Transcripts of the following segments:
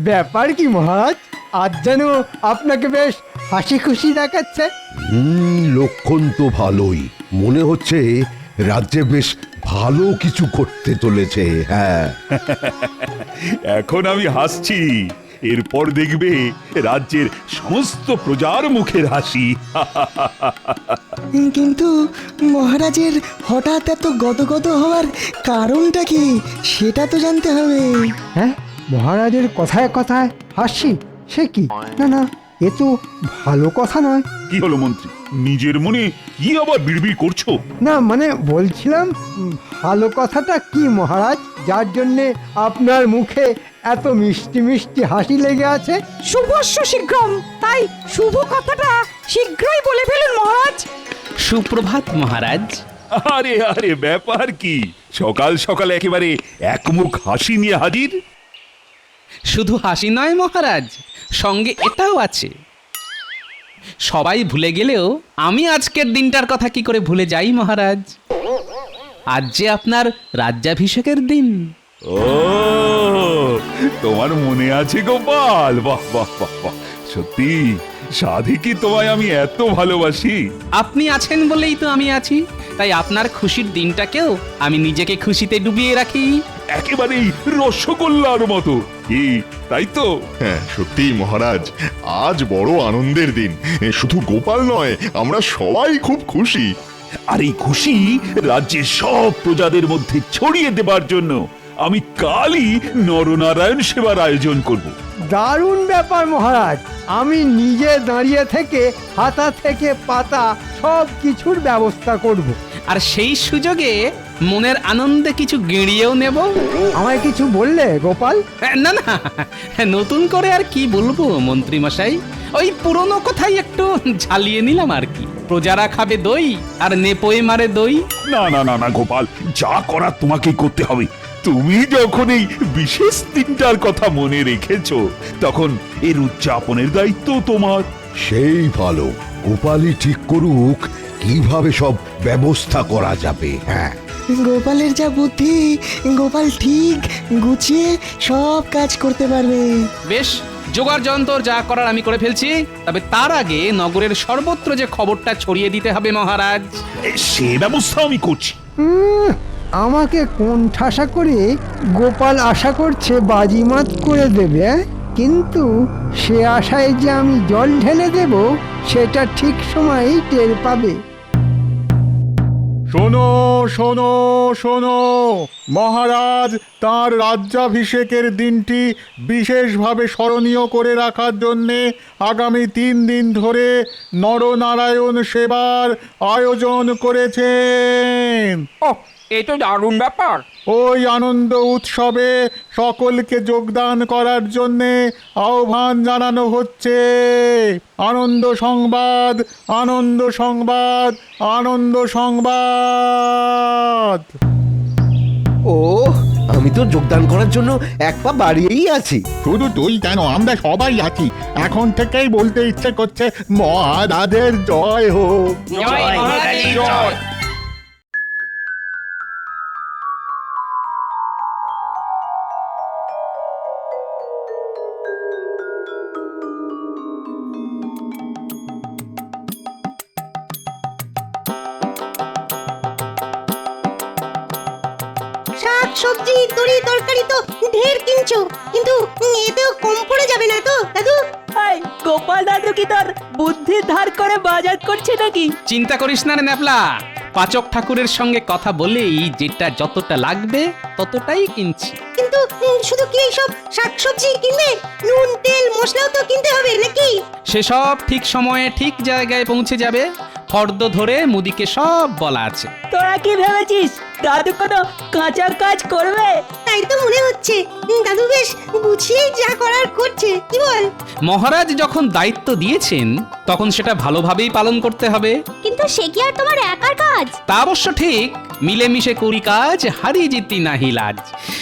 ব্যাপার কি মহারাজ, আজ যেন আপনাকে বেশ হাসি খুশি দেখাচ্ছে। লক্ষণ তো ভালোই মনে হচ্ছে, রাজ্যে বেশ ভালো কিছু করতে চলেছে। হ্যাঁ, এখন আমি হাসছি, এরপর দেখবে রাজ্যের সমস্ত প্রজার মুখের হাসি। কিন্তু মহারাজের হঠাৎ এত গদগদ হওয়ার কারণটা কি সেটা তো জানতে হবে। হ্যাঁ, মহারাজের কথায় কথায় হাসি, সে কি? না না, এ তো ভালো কথা নয়। কি হলো মন্ত্রী, নিজের মনে কি আবার বিড়বিড় করছো? না মানে বলছিলাম, ভালো কথাটা কি মহারাজ, যার জন্যে আপনার মুখে এত মিষ্টি মিষ্টি হাসি লেগে আছে? শুভস্য শীঘ্রম, তাই শুভ কথাটা শীঘ্রই বলে ফেলুন মহারাজ। সুপ্রভাত মহারাজ। আরে আরে, ব্যাপার কি, সকাল সকাল একেবারে একমুখ হাসি নিয়ে হাজির? শুধু হাসি নয় মহারাজ, সঙ্গে এটাও আছে। সবাই ভুলে গেলেও আমি আজকের দিনটার কথা কি করে ভুলে যাই মহারাজ? আজ যে আপনার রাজ্যাভিষেকের দিন। ও, তোমার মনে আছে গোপাল? বাহ বাহ বাহ বাহ, সত্যি সাধে কি তোমায় আমি এত ভালোবাসি। আপনি আছেন বলেই তো আমি আছি, তাই আপনার খুশির দিনটাকেও আমি নিজেকে খুশিতে ডুবিয়ে রাখি। একেবারেই রসগোল্লার মতো, কি তাই তো? হ্যাঁ সত্যিই মহারাজ, আজ বড় আনন্দের দিন। শুধু গোপাল নয়, আমরা সবাই খুব খুশি। আর এই খুশি রাজ্যের সব প্রজাদের মধ্যে ছড়িয়ে দেবার জন্য আমি কালই নরনারায়ণ সেবার আয়োজন করব। দারুণ ব্যাপার মহারাজ, আমি নিজে দাঁড়িয়ে থেকে হাতা থেকে পাতা সব কিছুর ব্যবস্থা করব। আর সেই সুযোগে মনের আনন্দে কিছু গেঁড়িয়েও নেব। আমায় কিছু বললে গোপাল? না না, নতুন করে আর কি বলবো মন্ত্রী মশাই, ওই পুরনো কথাই একটু ঝালিয়ে নিলাম আর কি। প্রজারা খাবে দই আর নেপোয়ে মারে দই। না না না না গোপাল, যা করার তোমাকেই করতে হবে। তুমি যখন এই বিশেষ দিনটার কথা মনে রেখেছো, তখন এর উদযাপনের দায়িত্ব তোমার। সেই ভালো, গোপালই ঠিক করুক কিভাবে সব ব্যবস্থা করা যাবে। হ্যাঁ, গোপালের যা বুদ্ধি, গোপাল ঠিক গুছিয়ে সব কাজ করতে পারবে। বেশ, জোগাড় যন্তর যা করার আমি করে ফেলছি, তবে তার আগে নগরের সর্বত্র যে খবরটা ছড়িয়ে দিতে হবে মহারাজ। সে ব্যবস্থা আমি করছি। আমাকে কোন ঠাসা করে গোপাল আশা করছে বাজিমাত করে দেবে, কিন্তু সে আশায় যে আমি জল ঢেলে দেব সেটা ঠিক সময়েই টের পাবে। শোনো শোনো শোনো, মহারাজ তাঁর রাজ্যাভিষেকের দিনটি বিশেষভাবে স্মরণীয় করে রাখার জন্যে আগামী 3 দিন ধরে নরনারায়ণ সেবার আয়োজন করেছেন। এই তো দারুণ ব্যাপার। ওই আনন্দ উৎসবে সকলকে যোগদান করার জন্যে আহ্বান জানানো হচ্ছে। আনন্দ সংবাদ, আনন্দ সংবাদ, আনন্দ সংবাদ। ও, আমি তো যোগদান করার জন্য এক পা বাড়িয়েই আছি। শুধু তুই কেন, আমরা সবাই আছি। এখন থেকেই বলতে ইচ্ছে করছে মহারাজের জয় হোক। শাক সবজি তরি তরকারি তো ঢের কিনছো, কিন্তু এতেও কম পড়ে যাবে না তো দাদু? গোপাল দাদু কি তার বুদ্ধি ধার করে বাজার করছে নাকি? চিন্তা করিস না রে ন্যাপলা, পাচক ঠাকুরের সঙ্গে কথা বলেই যেটা যতটা লাগবে ততটাই কিনছি। কিন্তু শুধু কি এইসব শাকসবজি কিনবে? নুন তেল মশলাও তো কিনতে হবে নাকি? সেসব ঠিক সময়ে ঠিক জায়গায় পৌঁছে যাবে, ফর্দ ধরে মুদিকে সব বলা আছে। তোরা কি ভেবেছিস দাদু কোনো কাঁচার কাজ করবে? তাই তো মনে হচ্ছে দাদু বেশ গুছিয়ে যা করার করছে, কি বল? মহারাজ যখন দায়িত্ব দিয়েছেন তখন সেটা ভালোভাবেই পালন করতে হবে। কিন্তু সে কি আর তোমার একার কাজ? তা অবশ্য ঠিক, মিলেমিশে করি কাজ, হারিয়ে জিতি নাহি লাজ।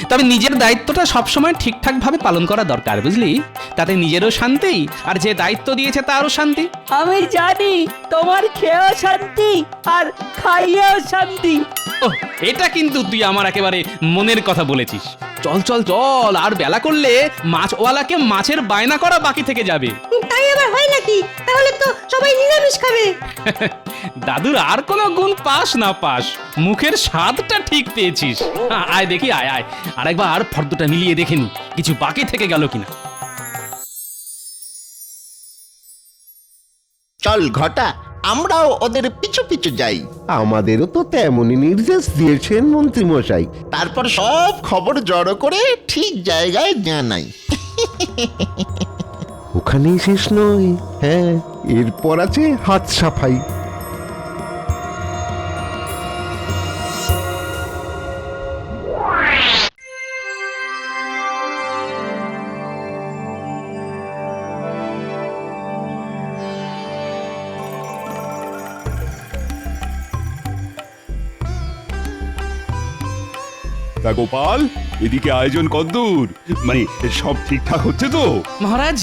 তবে নিজের দায়িত্বটা সবসময় ঠিকঠাক ভাবে পালন করা দরকার, বুঝলি? তাতে নিজেরও শান্তি, আর যে দায়িত্ব দিয়েছে তারও শান্তি। আমি জানি তোমার খেয়েও শান্তি আর খাইয়েও শান্তি। ওহ, এটা কিন্তু তুই আমার একেবারে মনের কথা বলেছিস। চল চল চল, আর বেলা করলে মাছওয়ালাকে মাছের বায়না করা বাকি থেকে যাবে। তাই আবার হয় নাকি? তাহলে তো সবাই নিরামিষ খাবে। দাদুর আর কোনো গুণ পাস না পাস, মুখের স্বাদটা ঠিক পেয়েছিস। আয় দেখি, আয় আয়, আরেকবার ফর্দটা মিলিয়ে দেখে নি কিছু বাকি থেকে গেল কিনা। চল ঘটা, আমরাও ওদের পিছু পিছু যাই। আমাদেরও তো তেমনই নির্দেশ দিয়েছেন মন্ত্রী মশাই। তারপর সব খবর জড়ো করে ঠিক জায়গায় জানাই। ওখানেই শেষ নয়, হ্যাঁ, এরপর আছে হাত সাফাই। তা গোপাল, এদিকে আয়োজন কদ্দূর? মানে সব ঠিকঠাক হচ্ছে তো? মহারাজ,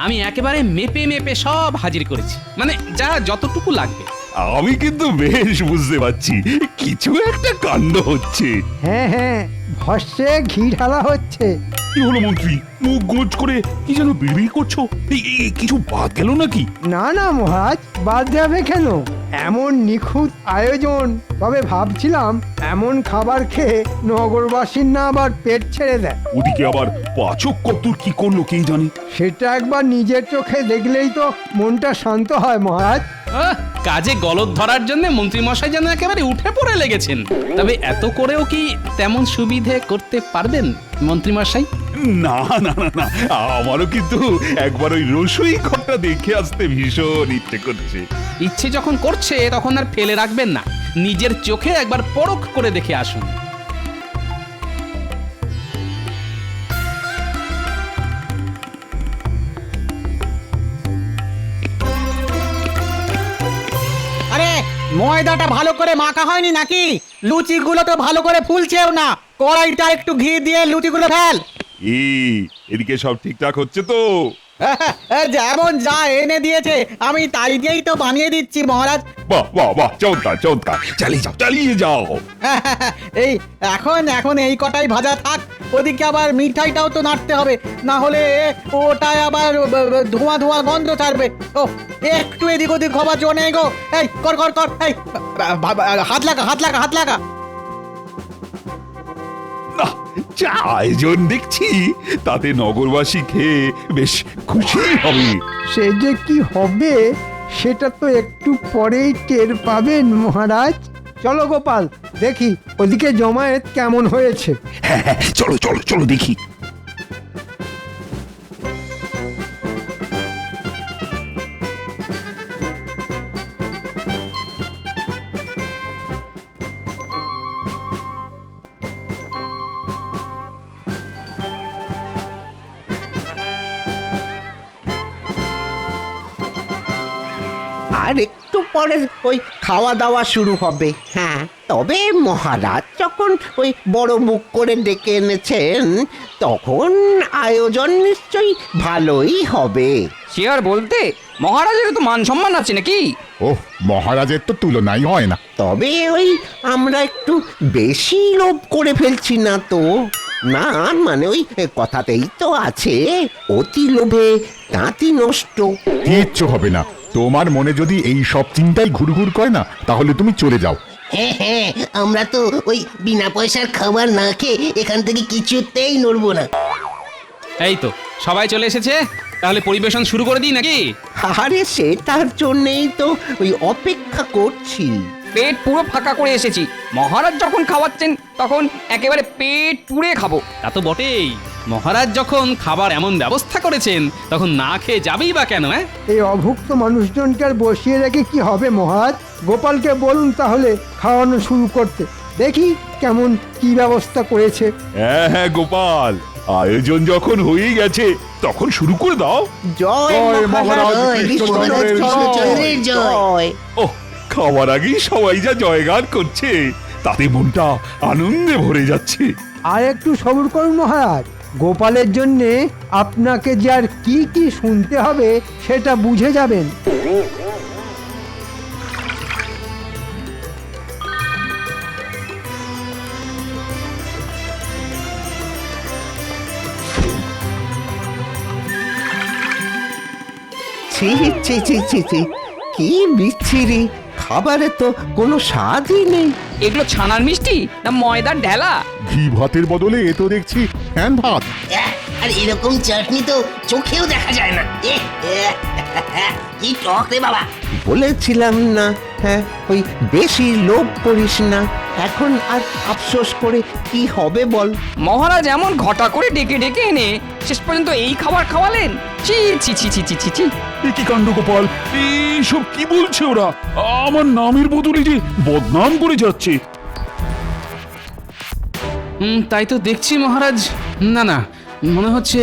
আমি একেবারে মেপে মেপে সব হাজির করেছি, মানে যা যতটুকু লাগবে। আমি কিন্তু বেশ বুঝতে পারছি কিছু একটা কাণ্ড হচ্ছে। হ্যাঁ হ্যাঁ, ভস্যে ঘি ঢালা হচ্ছে। কি হলো মন্ত্রী, মুখ গোজ করে কি যেন বিড়বিড় করছো? কিছু বাদ গেল নাকি? না না মহারাজ, বাদ যাবে কেন? এমন নিখুঁত আয়োজন, তবে ভাবছিলাম এমন খাবার খেয়ে নগরবাসীর না আবার পেট ছেড়ে দেয়। ওদিকে আবার পাচক কদ্দূর কি করলো কে জানে। সেটা একবার নিজের চোখে দেখলেই তো মনটা শান্ত হয় মহারাজ। কাজে গলদ ধরার জন্য মন্ত্রী মশাই যেন একেবারে উঠে পড়ে লেগেছেন। তবে এত করেও কি তেমন সুবিধে করতে পারবেন মন্ত্রী মশাই? না না না না, আমারও কিন্তু একবার ওই রসুই ঘরটা দেখে আসতে ভীষণ ইচ্ছে করছে। ইচ্ছে যখন করছে তখন আর ফেলে রাখবেন না, নিজের চোখে একবার পরখ করে দেখে আসুন। আরে ময়দাটা ভালো করে মাখা হয়নি নাকি? লুচিগুলো তো ভালো করে ফুলছেও না। কড়াইটা একটু ঘি দিয়ে লুচিগুলো ফেল। এদিকে সব ঠিকঠাক হচ্ছে তো? যেমন যা এনে দিয়েছে আমি তাই দিয়েই তো বানিয়ে দিচ্ছি মহারাজ। বাহ বাহ বাহ, চমৎকার চমৎকার, চালিয়ে যাও চালিয়ে যাও। এই এখন এই কটাই ভাজা থাক। ওদিকে আবার মিঠাইটাও তো নাড়তে হবে, না হলে ওটাই আবার ধোঁয়া ধোঁয়া গন্ধ ছাড়বে। ও একটু এদিক ওদিক হবার জন্য গো। এই কর কর কর, এই হাত লাগা হাত লাগা হাত লাগা। না, যা আয়োজন দেখছি তাতে নগরবাসী খেয়ে বেশ খুশি হবে। সে যে কি হবে সেটা তো একটু পরেই টের পাবেন মহারাজ। চলো গোপাল, দেখি ওদিকে জমায়েত কেমন হয়েছে। হ্যাঁ হ্যাঁ, চলো চলো চলো দেখি। আর একটু পরে ওই খাওয়া দাওয়া শুরু হবে। হ্যাঁ, তবে মহারাজ যখন ওই বড় মুখ করে ডেকে এনেছেন, তখন আয়োজন নিশ্চয়ই ভালোই হবে। সে আর বলতে, মহারাজের তো মান সম্মান আছে নাকি? ওহ, মহারাজের তো তুলনাই হয় না। তবে ওই আমরা একটু বেশি লোভ করে ফেলছি না তো? না মানে ওই কথাতেই তো আছে, অতি লোভে তাঁতি নষ্ট। কিচ্ছু হবে না। তোমার মনে যদি এই সব চিন্তাই ঘুরঘুর করে না, তাহলে তুমি চলে যাও। হ্যাঁ হ্যাঁ, আমরা তো ওই বিনা পয়সার খাবার না খেয়ে এখান থেকে কিছুতেই নড়বো না। এই তো সবাই চলে এসেছে, তাহলে পরিবেশন শুরু করে দিই নাকি? আরে সেটার জন্যেই তো ওই অপেক্ষা করছি। পেট পুরো ফাঁকা করে এসেছি। মহারাজ যখন খাওয়াচ্ছেন তখন একেবারে পেট পুড়ে খাবো। তা তো বটেই, মহারাজ যখন খাবার এমন ব্যবস্থা করেছেন তখন না খেয়ে যাবেই বা কেন? এই অভুক্ত মানুষজনকে আর বসিয়ে রেখে কি হবে মহারাজ? গোপালকে বলুন তাহলে খাওয়ানো শুরু করতে, দেখি কেমন কি ব্যবস্থা করেছে। হ্যাঁ হ্যাঁ গোপাল, আয়োজন যখন হয়ে গেছে তখন শুরু করে দাও। জয় মহারাজ, কৃষ্ণচন্দ্রের জয়। ও, খাওয়ার আগেই সবাই যা জয়গান করছে, তাতে মনটা আনন্দে ভরে যাচ্ছে। আর একটু সবুর করুন মহারাজ, গোপালের জন্যে আপনাকে যে আর কি কি শুনতে হবে সেটা বুঝে যাবেন। ছি ছি ছি ছি ছি, কি বিচ্ছিরি, খাবারে তো কোনো স্বাদই নেই। এগুলো ছানার মিষ্টি না ময়দার ঢেলা? ঘি ভাতের বদলে এ তো দেখছি ফ্যান ভাত। আর এরকম চাটনি তো চোখেও দেখা যায় না। কি টক রে বাবা। বলেছিলাম না, হ্যাঁ, ওই বেশি লোভ করিস না। এখন আর আফসোস করে কি হবে বল। মহারাজ এমন ঘটা করে ডেকে ডেকে এনে শেষ পর্যন্ত এই খাবার খাওয়ালেন? ছি ছি ছি ছি ছি ছি ছি। এ কি কাণ্ড গোপাল, এইসব কি বলছে ওরা? আমার নামের বদলে যে বদনাম করে যাচ্ছে। তাই তো দেখছি মহারাজ। না না, মনে হচ্ছে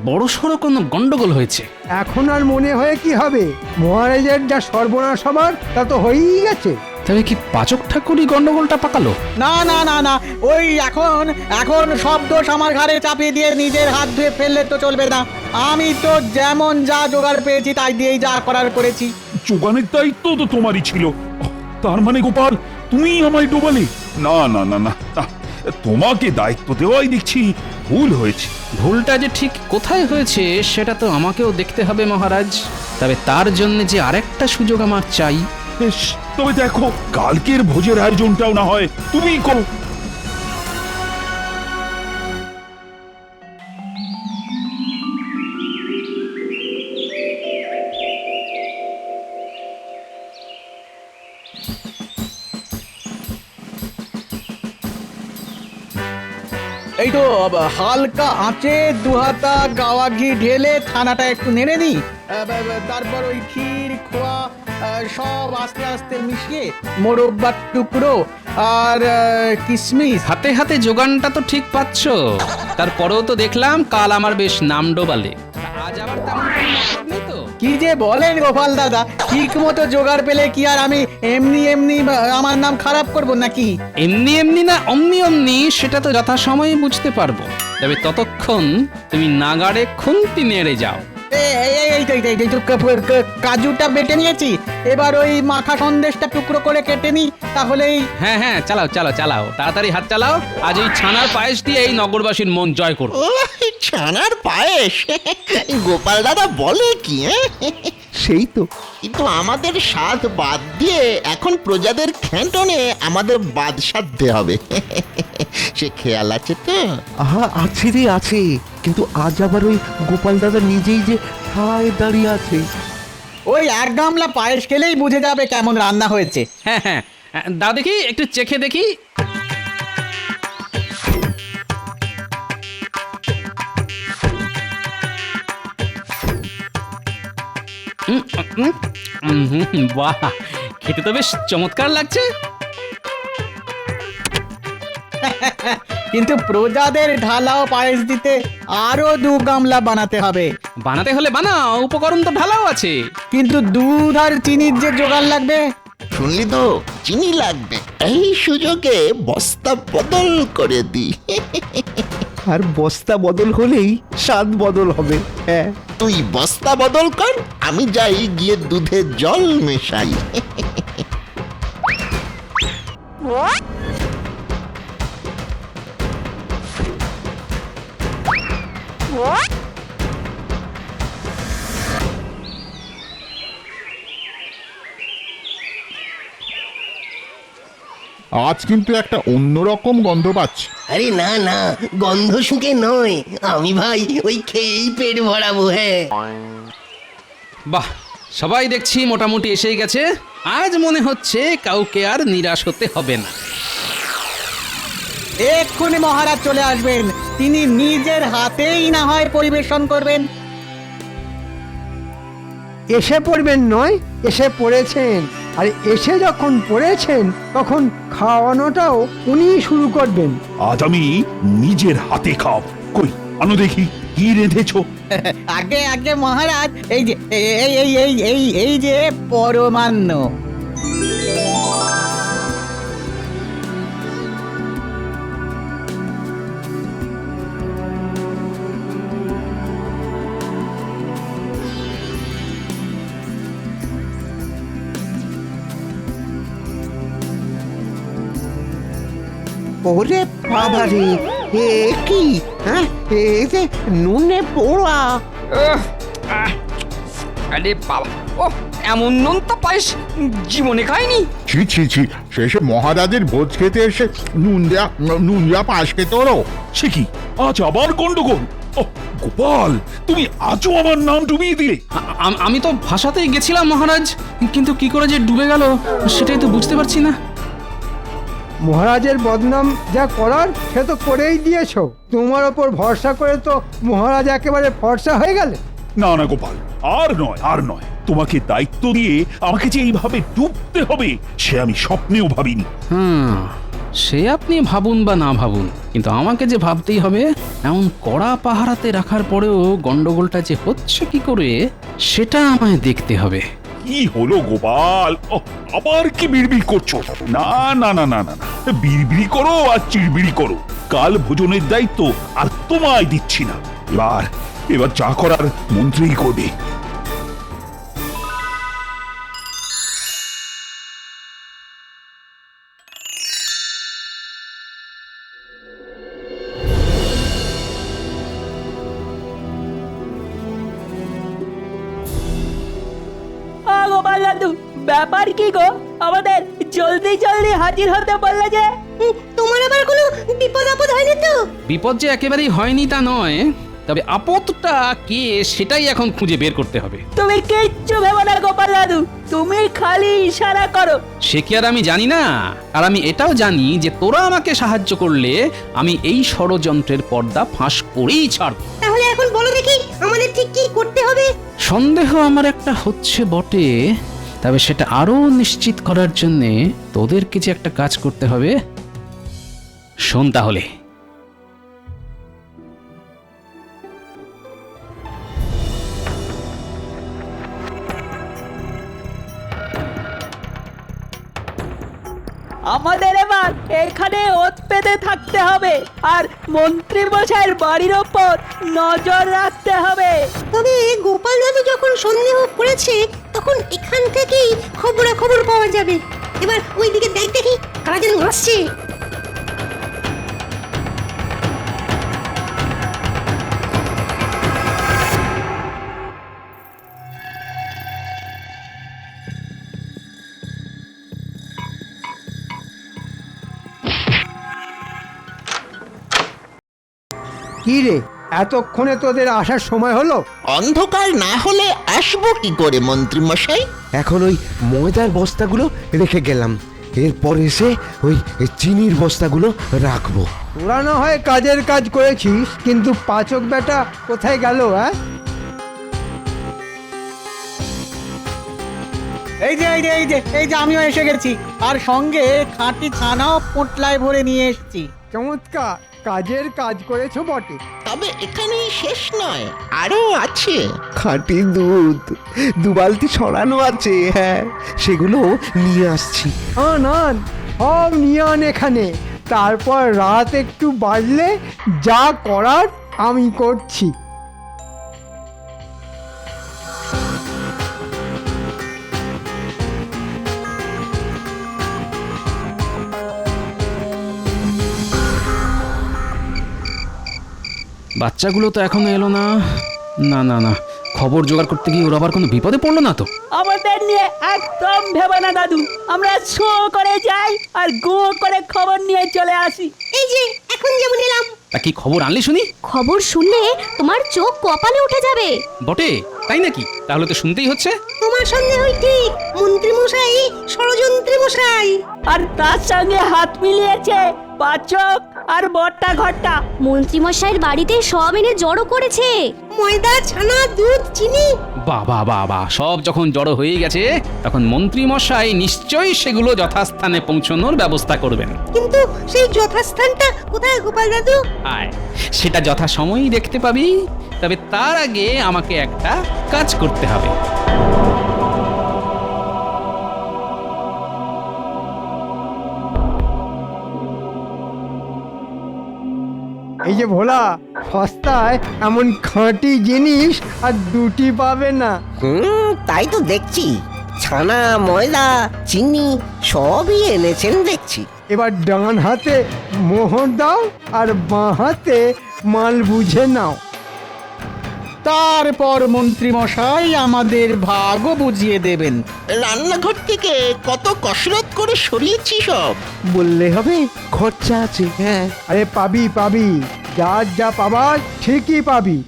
বড় সড়ো কোনো গন্ডগোল হয়েছে। এখন আর মনে হয়ে কি হবে? মহারাজের যা সর্বনাশ হবার তা তো হয়েই গেছে। তবে কি পাচক ঠাকুরই গন্ডগোলটা পাকালো? না না না না, ওই এখন এখন সব দোষ আমার ঘাড়ে চাপিয়ে দিয়ে নিজের হাত ধুয়ে ফেললে তো চলবে না। আমি তো যেমন যা জোগাড় পেয়েছি তাই দিয়েই যা করার করেছি। যোগানের দায়িত্ব তো তোমারই ছিল। তার মানে গোপাল, তুমি আমায় ডোবালে? না না না না না, তোমাকে দায়িত্ব দেওয়াই দেখছি ভুল হয়েছে। ভুলটা যে ঠিক কোথায় হয়েছে সেটা তো আমাকেও দেখতে হবে মহারাজ। তবে তার জন্য যে আরেকটা সুযোগ আমার চাই। বেশ, তবে দেখো কালকের ভোজের আয়োজনটাও না হয় তুমিই করো। এই তো হালকা আঁচে দুহাতা গাওয়া ঘি ঢেলে ছানাটা একটু নেড়ে নিই। তারপর ওই ক্ষীর খোয়া সব আস্তে আস্তে মিশিয়ে মোরব্বার টুকরো আর কিশমিশ। হাতে হাতে যোগানটা তো ঠিক পাচ্ছ, তারপরেও তো দেখলাম কাল আমার বেশ নাম ডোবালে। আজ আবার তেমন কোনো মতলব নেই তো? কি যে বলেন গোপাল দাদা, ঠিক মতো জোগাড় পেলে কি আর আমি এমনি এমনি আমার নাম খারাপ করব নাকি? এমনি এমনি না অমনি অমনি সেটা তো যথাসময়ে বুঝতে পারবো। তবে ততক্ষণ তুমি নাগাড়ে খুন্তি নেড়ে যাও। এই তো কাজুটা বেটে নিয়েছি, এবার ওই মাখা সন্দেশটা টুকরো করে কেটে নি, তাহলেই। হ্যাঁ হ্যাঁ, চালাও চালাও চালাও, তাড়াতাড়ি হাত চালাও। আজ এই ছানার পায়েস দিয়ে এই নগরবাসীর মন জয় করো। ছানার পায়েস? গোপাল দাদা বলে কি? সেই তো, কিন্তু আমাদের স্বাদ বাদ দিয়ে এখন প্রজাদের খেটনে আমাদের বাদ সাধতে হবে। সে খেয়াল আছে তো? আহা, আছে রে আছে, কিন্তু আজ আবার ওই গোপাল দাদা নিজেই যে ঠায় দাঁড়িয়ে আছে। ওই এক গামলা পায়েস খেলেই বুঝে যাবে কেমন রান্না হয়েছে। হ্যাঁ হ্যাঁ, দাও দেখি, একটু চেখে দেখি। বাহ, খেতে তো বেশ চমৎকার লাগছে। কিন্তু প্রজাদের ঢালাও পায়েস দিতে আরো 2 গামলা বানাতে হবে। বানাতে হলে বানাও, উপকরণ তো ঢালাও আছে। কিন্তু দুধ আর চিনির যে জোগাড় লাগবে। শুনলি তো, চিনি লাগবে। এই সুযোগে বস্তা বদল করে দি। আর বস্তা বদল হলেই স্বাদ বদল হবে। হ্যাঁ, তুই বস্তা বদল কর, আমি যাই গিয়ে দুধে জল মেশাই। আজ কিন্তু একটা অন্যরকম গন্ধ পাচ্ছি। আরে না না, গন্ধ শুকে নয়, আমি ভাই ওই খেয়েই পেট ভরাবো। হ্যাঁ, বাহ, সবাই দেখছি মোটামুটি এসেই গেছে। আজ মনে হচ্ছে কাউকে আর নিরাশ হতে হবে না। এক্ষুনি মহারাজ চলে আসবেন, তিনি নিজের হাতেই না হয় পরিবেশন করবেন। এসে পড়বেন নয়, এসে পড়েছেন। আর এসে যখন পড়েছেন তখন খাওয়ানোটাও উনিই শুরু করবেন। আজ আমি নিজের হাতে খাও। কই আনো দেখি কি রেঁধেছো। আগে আগে মহারাজ, এই যে এই যে পরমান্ন। ওরে বাবা রে, এ কি? হ্যাঁ, এই যে নুনে পোড়া। আরে বাবা, ও এমন নোনতা পায়েস জীবনে খাইনি। ছি ছি ছি, শেষে মহারাজের ভোজ খেতে এসে নুন দেয়া পাশ খেতে ওরও। সে কি আজ আবার গন্ডগোল? ও গোপাল, তুমি আজও আমার নাম ডুবিয়ে দিলে। আমি তো ভাষাতেই গেছিলাম মহারাজ, কিন্তু কি করে যে ডুবে গেল সেটাই তো বুঝতে পারছি না। মহারাজের বদনাম যা করার সে তো করেই দিয়েছো। তোমার ওপর ভরসা করে তো মহারাজ একেবারে ফর্সা হয়ে গেলে। না না গোপাল, আর নয় আর নয়, তোমাকে দায়িত্ব দিয়ে আমাকে যে এইভাবে ডুবতে হবে সে আমি স্বপ্নেও ভাবিনি। সে আপনি ভাবুন বা না ভাবুন, কিন্তু আমাকে যে ভাবতেই হবে। এমন কড়া পাহারাতে রাখার পরেও গন্ডগোলটা যে হচ্ছে কি করে সেটা আমায় দেখতে হবে। কি হলো গোপাল, আবার কি বিড়বিড় করছো? না না না না না না, বিড়বিড়ি করো আর চিড়বিড়ি করো, কাল ভোজনের দায়িত্ব আর তোমায় দিচ্ছি না। এবার যা করার মন্ত্রীই করবে। গোপাল দাদু, ব্যাপার কি গো? আমাদের জলদি জলদি হাজির হতে বললে যে। তোমার আবার কোনো বিপদ আপদ হয়নি তো? বিপদ যে একেবারেই হয়নি তা নয়, তবে আপদটা কে সেটাই এখন খুঁজে বের করতে হবে। তুমি কিচ্ছু ভেবো না গোপাল দাদু, তুমি খালি ইশারা করো। সে কি আর আমি জানি না? আর আমি এটাও জানি যে তোরা আমাকে সাহায্য করলে আমি এই ষড়যন্ত্রের পর্দা ফাঁস করেই ছাড়ব। তাহলে এখন বলো দেখি আমাদের ঠিক কি করতে হবে? সন্দেহ আমার একটা হচ্ছে বটে, তবে সেটা আরো নিশ্চিত করার জন্য তোদেরকে যে একটা কাজ করতে হবে। শোন তাহলে। আমাদের এবার এখানে ওত পেতে থাকতে হবে আর মন্ত্রী মশাইয়ের বাড়ির ওপর নজর রাখতে হবে। তবে গোপাল দাদু যখন সন্দেহ করেছে তখন এখান থেকেই খবর পাওয়া যাবে। এবার ওইদিকে দেখি কারা যেন আসছে। কি রে, এতক্ষণে তোদের আসার সময় হলো? অন্ধকার না হলে আসবো কি করে মন্ত্রী মশাই? এখন ওই ময়দার বস্তাগুলো রেখে গেলাম, এরপর এসে ওই চিনির বস্তাগুলো রাখবো। তোরা না হয় কাজের কাজ করেছিস, কিন্তু পাচক বেটা কোথায় গেল? এই যে আমিও এসে গেছি, আর সঙ্গে খাঁটি ছানাও পোটলায় ভরে নিয়ে এসেছি। চমৎকার, কাজের কাজ করেছো বটে। তবে এখানেই শেষ নয়, আরো আছে। খাঁটি দুধ 2 বালতি ছড়ানো আছে, হ্যাঁ সেগুলো নিয়ে আসছি। আন সব নিয়ে আন এখানে, তারপর রাত একটু বাড়লে যা করার আমি করছি। বাচ্চাগুলো তো এখনো এলো না। না না না, খবর জোগাড় করতে গিয়ে ওরা আবার কোনো বিপদে পড়লো না তো? আমাদের নিয়ে একদম ভেবো না দাদু, আমরা শো করে যাই আর গো করে খবর নিয়ে চলে আসি। এই যে এখন যেমন এলাম। তা কি খবর আনলি শুনি? খবর শুনলে তোমার চোখ কপালে উঠে যাবে। বটে, তাই নাকি? তাহলে তো শুনতেই হচ্ছে। তোমার সন্দেহই ঠিক, মন্ত্রী মশাই ষড়যন্ত্রী মশাই। আর তার সঙ্গে হাত মিলিয়েছে পাচক আর বট্টা ঘট্টা। মন্ত্রী মশাইয়ের বাড়িতে সব এনে জড়ো করেছে, ময়দা, ছানা, দুধ, চিনি। বাবা বাবা, সব যখন জড়ো হয়ে গেছে তখন মন্ত্রী মশাই নিশ্চয়ই সেগুলো যথাস্থানে পৌঁছানোর ব্যবস্থা করবেন। কিন্তু সেই যথাস্থানটা কোথায় গোপাল দাদু? আয়, সেটা যথাসময়েই দেখতে পাবি। তবে তার আগে আমাকে একটা কাজ করতে হবে। এই যে ভোলা, সস্তায় এমন খাঁটি জিনিস আর দুটি পাবে না। তাই তো দেখছি, ছানা, ময়দা, চিনি সবই এনেছেন দেখছি। এবার ডান হাতে মোহর দাও আর বাঁ হাতে মাল বুঝে নাও। তা তারপর মন্ত্রী মশাই আমাদের ভাগও বুঝিয়ে দেবেন। রান্নাঘর থেকে কত কসরত করে সরিয়েছি সব। বললে হবে খরচা আছে। হ্যাঁ, আরে পাবি পাবি, যা পাবার ঠিকই পাবি।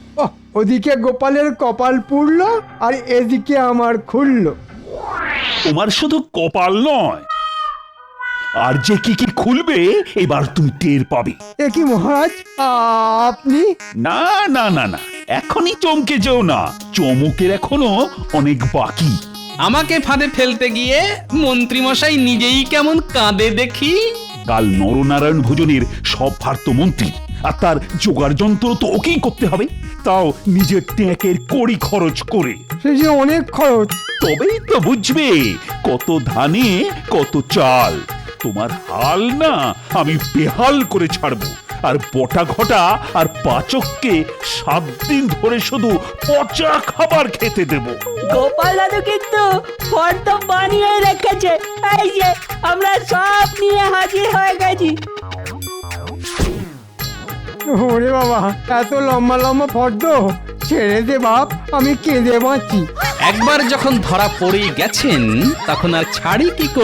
ওদিকে গোপালের কপাল পুড়লো আর এদিকে আমার খুললো। তোমার শুধু কপাল নয়, আর যে কি কি খুলবে এবার তুমি টের পাবে। এ কি মহারাজ, আপনি? না না না না, এখনই চমকে যেও না, চমকের এখনো অনেক বাকি। আমাকে ফাঁদে ফেলতে গিয়ে মন্ত্রী মশাই নিজেই কেমন কাঁদে দেখি। কাল নরনারায়ণ ভোজনের সব ভার তো মন্ত্রী, আর তার জোগাড় যন্ত্র তো ওকেই করতে হবে, তাও নিজের ট্যাঁকের কড়ি খরচ করে। সে যে অনেক খরচ। তবেই তো বুঝবে কত ধানে কত চাল। তোমার হাল না আমি বেহাল করে ছাড়বো, আর বটা ঘটা আর পাচককে 7 দিন ধরে শুধু পচা খাবার খেতে দেব। গোপাল দাদু কিন্তু ফর্দ বানিয়ে রেখেছে। এই যে আমরা সব নিয়ে হাজির হয়ে গেছি। ওরে বাবা, এত লম্বা লম্বা ফর্দ, ছেড়ে দে বাপ, আমি কেঁদে বাঁচি। একবার যখন ধরা পড়ে গেছেন তখন আর ছাড়ি কি করে।